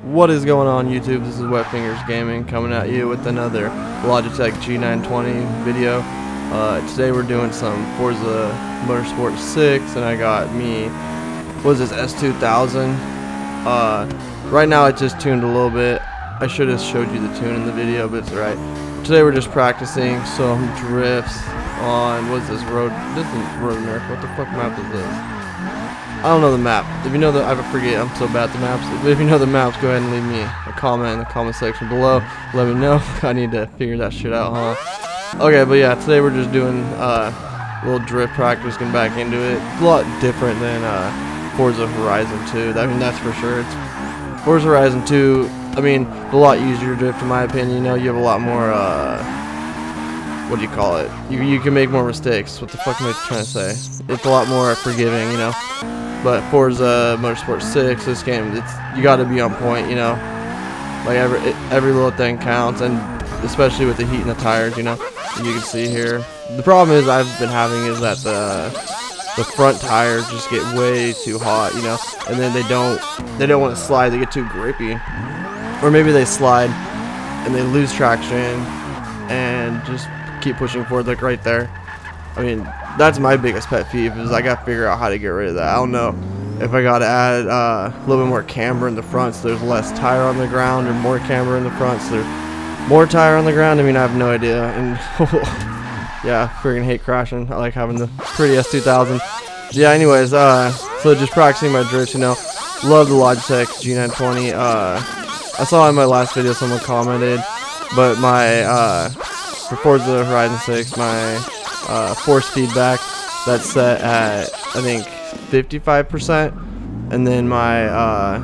What is going on YouTube? This is Wet Fingers Gaming coming at you with another Logitech G920 video. Today we're doing some Forza Motorsport 6 and I got me, what is this, S2000. Right now I just tuned a little bit. I should have showed you the tune in the video, but it's alright. Today we're just practicing some drifts on, what is this, Road America. What the fuck map is this? I don't know the map. If you know the, I forget, I'm so bad at the maps. If you know the maps, go ahead and leave me a comment in the comment section below. Let me know. I need to figure that shit out, huh? Okay, but yeah, today we're just doing a little drift practice, getting back into it. It's a lot different than Forza Horizon 2. I mean, that's for sure. It's Forza Horizon 2. I mean, a lot easier drift in my opinion. You know, you have a lot more. What do you call it? You can make more mistakes. What the fuck am I trying to say? It's a lot more forgiving, you know. But Forza Motorsport 6, this game, you got to be on point, you know. Like every little thing counts, and especially with the heat in the tires, you know. You can see here. The problem is I've been having is that the front tires just get way too hot, you know, and then they don't want to slide. They get too grippy, or maybe they slide and they lose traction and just keep pushing forward, like right there. I mean, that's my biggest pet peeve, is I gotta figure out how to get rid of that. I don't know if I gotta add a little bit more camber in the front so there's less tire on the ground, or more camber in the front so there's more tire on the ground. I mean, I have no idea. And yeah, freaking hate crashing. I like having the pretty S2000. Yeah, anyways, so just practicing my drifts, you know. Love the Logitech G920. I saw in my last video someone commented, but my for Forza Horizon 6, my force feedback, that's set at I think 55%, and then my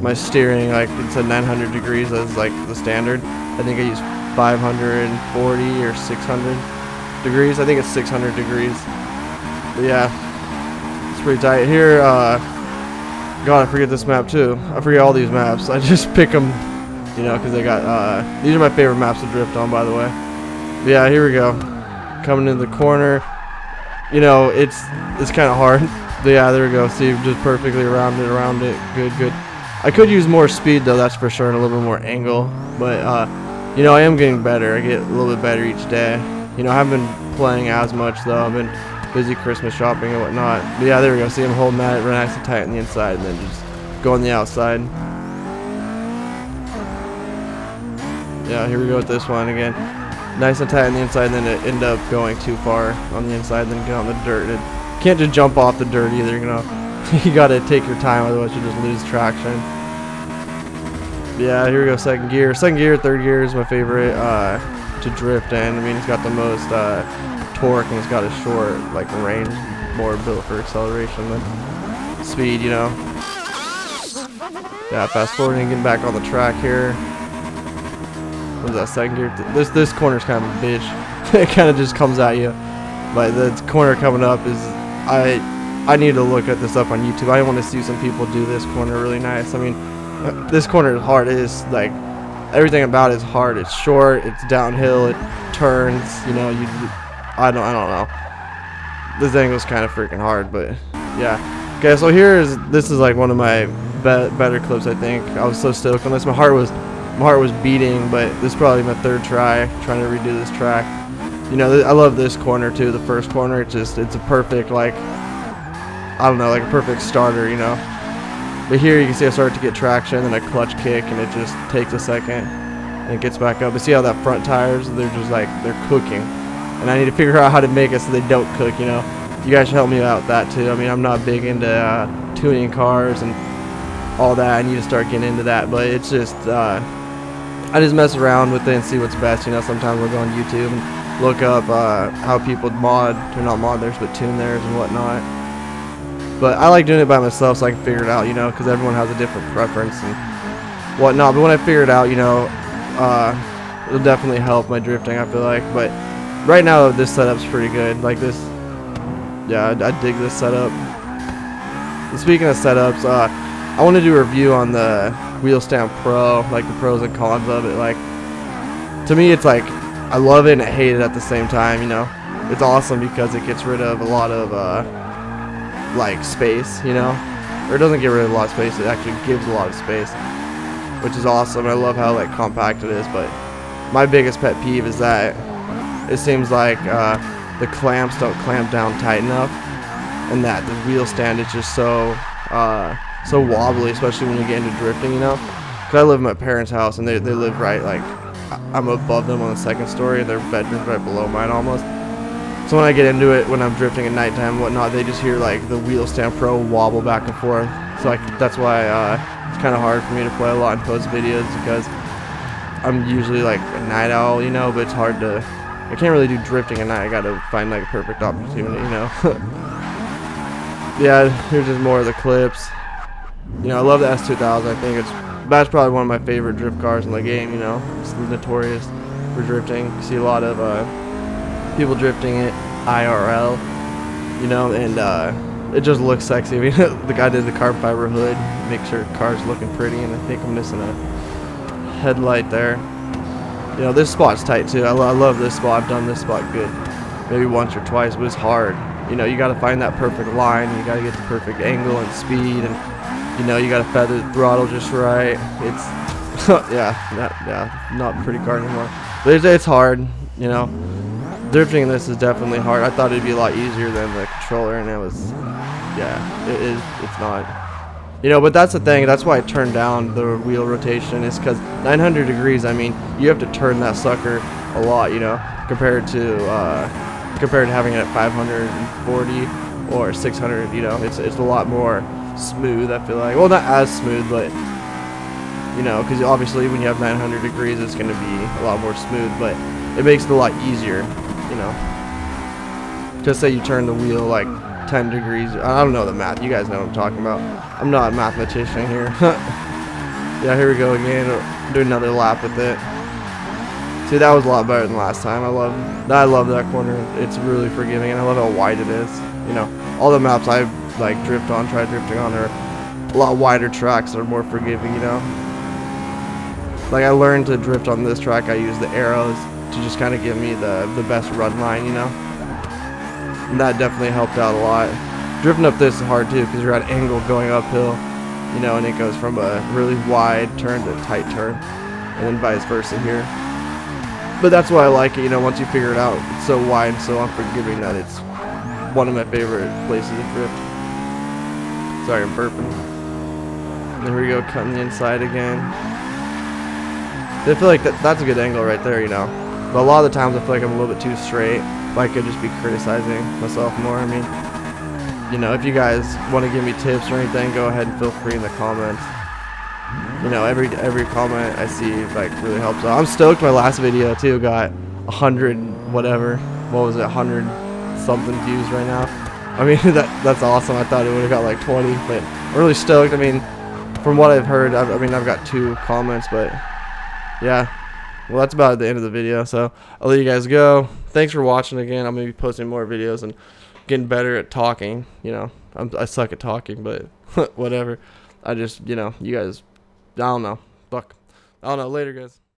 my steering, like, it's at 900 degrees as like the standard. I think I use 540 or 600 degrees. I think it's 600 degrees. But yeah, it's pretty tight here. God, I forget this map too. I forget all these maps. I just pick them, you know, because they got these are my favorite maps to drift on, by the way. But yeah, here we go. Coming into the corner, you know, it's kind of hard. But yeah, there we go. See, just perfectly around it. Good. I could use more speed though, that's for sure, and a little bit more angle. But you know, I am getting better. I get a little bit better each day. You know, I haven't been playing as much though. I've been busy Christmas shopping and whatnot. But yeah, there we go. See, I'm holding that nice and tight on the inside, and then just go on the outside. Yeah, here we go with this one again. Nice and tight on the inside, and then it end up going too far on the inside, then get on the dirt. It can't just jump off the dirt either, you know. You gotta take your time, otherwise you just lose traction. Yeah, here we go, second gear. Second gear, third gear is my favorite to drift in. I mean, it's got the most torque, and it's got a short, like, range, more built for acceleration than speed, you know. Yeah, fast forwarding, getting back on the track here. What is that, second gear? This corner's kind of a bitch. It kind of just comes at you. But the corner coming up is, I need to look at this up on YouTube. I want to see some people do this corner really nice. I mean, this corner is hard. It is, like, everything about it is hard. It's short, it's downhill, it turns, you know, I don't know. This angle's kind of freaking hard, but yeah. Okay, so this is like one of my better clips, I think. I was so stoked on this. My heart was beating, but this is probably my third try trying to redo this track. You know, I love this corner too, the first corner. It's a perfect, like, I don't know, like a perfect starter, you know. But here you can see I start to get traction, and a clutch kick, and it just takes a second, and it gets back up. But see how that front tires, they're just like, they're cooking. And I need to figure out how to make it so they don't cook, you know. You guys should help me out with that too. I mean, I'm not big into tuning cars and all that. I need to start getting into that, but it's just, I just mess around with it and see what's best, you know. Sometimes we'll go on YouTube and look up how people mod, or not mod theirs, but tune theirs and whatnot. But I like doing it by myself so I can figure it out, you know, because everyone has a different preference and whatnot. But when I figure it out, you know, it'll definitely help my drifting, I feel like. But right now, this setup's pretty good. Like this, yeah, I dig this setup. And speaking of setups, I want to do a review on the Wheel Stand Pro, like the pros and cons of it. Like, to me, it's like, I love it and I hate it at the same time, you know. It's awesome because it gets rid of a lot of, like, space, you know. Or it doesn't get rid of a lot of space, it actually gives a lot of space. which is awesome. I love how like compact it is, but my biggest pet peeve is that it seems like the clamps don't clamp down tight enough, and that the wheel stand is just so wobbly, especially when you get into drifting, you know. Cause I live in my parents' house, and they live right, like, I'm above them on the second story, and their bedroom's right below mine almost. So when I get into it, when I'm drifting at nighttime and whatnot, they just hear like the wheel stand pro wobble back and forth. So that's why it's kind of hard for me to play a lot and post videos, because I'm usually like a night owl, you know, but it's hard to, I can't really do drifting at night. I gotta find like a perfect opportunity, you know. Yeah, here's just more of the clips. You know, I love the S2000. I think that's probably one of my favorite drift cars in the game, you know. It's notorious for drifting. You see a lot of people drifting it IRL, you know, and it just looks sexy. I mean, the guy did the carbon fiber hood, make sure the car's looking pretty, and I think I'm missing a headlight there. You know, this spot's tight too. I love this spot. I've done this spot good maybe once or twice, but it's hard. You know, you got to find that perfect line. You got to get the perfect angle and speed, and you know, you got to feather the throttle just right. It's yeah, not a pretty car anymore. But it's hard, you know. Drifting in this is definitely hard. I thought it'd be a lot easier than the controller, and it was, yeah, it is. It's not. You know, but that's the thing. That's why I turned down the wheel rotation, is because 900 degrees. I mean, you have to turn that sucker a lot, you know, compared to having it at 540 or 600. You know, it's a lot more smooth. I feel like, well, not as smooth, but you know, because obviously when you have 900 degrees, it's going to be a lot more smooth, but it makes it a lot easier. You know, just say you turn the wheel like 10 degrees. I don't know the math. You guys know what I'm talking about. I'm not a mathematician here. Yeah, here we go again. Do another lap with it. See, that was a lot better than last time. I love that corner. It's really forgiving, and I love how wide it is. You know, all the maps I like tried drifting on are a lot wider tracks that are more forgiving. You know, like I learned to drift on this track. I use the arrows to just kind of give me the best run line, you know, and that definitely helped out a lot. Drifting up this is hard too, because you're at an angle going uphill, you know, and it goes from a really wide turn to a tight turn, and then vice versa here. But that's why I like it, you know, once you figure it out. It's so wide and so unforgiving that it's one of my favorite places to drift. Sorry, I'm burping. There we go, cutting the inside again. I feel like that's a good angle right there, you know. But a lot of the times I feel like I'm a little bit too straight. But I could just be criticizing myself more. I mean, you know, if you guys want to give me tips or anything, go ahead and feel free in the comments. You know, every comment I see like really helps out. I'm stoked my last video too got 100 whatever. What was it? 100 something views right now. I mean, that's awesome. I thought it would have got like 20, but I'm really stoked. I mean, from what I've heard, I've got 2 comments, but yeah. Well, that's about the end of the video, so I'll let you guys go. Thanks for watching again. I'm going to be posting more videos and getting better at talking. You know, I suck at talking, but whatever. I just, you know, you guys, I don't know. Fuck. I don't know. Later, guys.